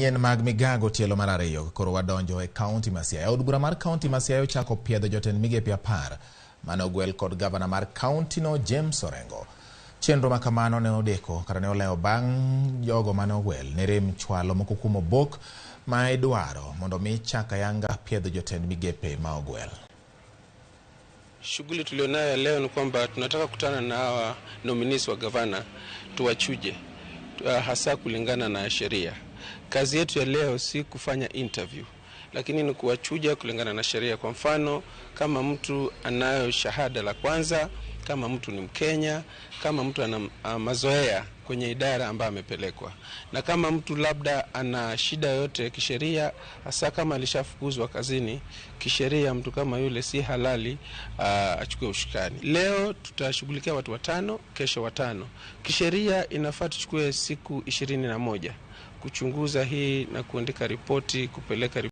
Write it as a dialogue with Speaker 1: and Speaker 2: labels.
Speaker 1: manyien mag migago tielo mar ariyo koro wadonjo e kaunti ma Siaya. Od bura mar kaunti ma Siaya ochako piedho jotend migepe 10 mane ogwel kod gavana mar kaunti no James Orengo. Chenro makamano ne odeko kata ne oleo bang' jogo mane ogwel ne rem chwalo moko kuom obok ma idwaro mondo mi chaka yanga piedho jotend migepe ma ogwel.
Speaker 2: Shughuli tulionayo leo ni kwamba tunataka kukutana na hawa nominees wa gavana tuwachuje hasa kulingana na sheria. Kazi yetu ya leo si kufanya interview, lakini ni kuwachuja kulingana na sheria. Kwa mfano, kama mtu anayo shahada la kwanza, kama mtu ni Mkenya, kama mtu ana mazoea kwenye idara ambayo amepelekwa, na kama mtu labda ana shida yote kisheria, hasa kama alishafukuzwa kazini kisheria, mtu kama yule si halali achukue ushukani. Leo tutashughulikia watu 5, kesho 5. Kisheria inafaa tuchukue siku 21 kuchunguza hii na kuandika ripoti, kupeleka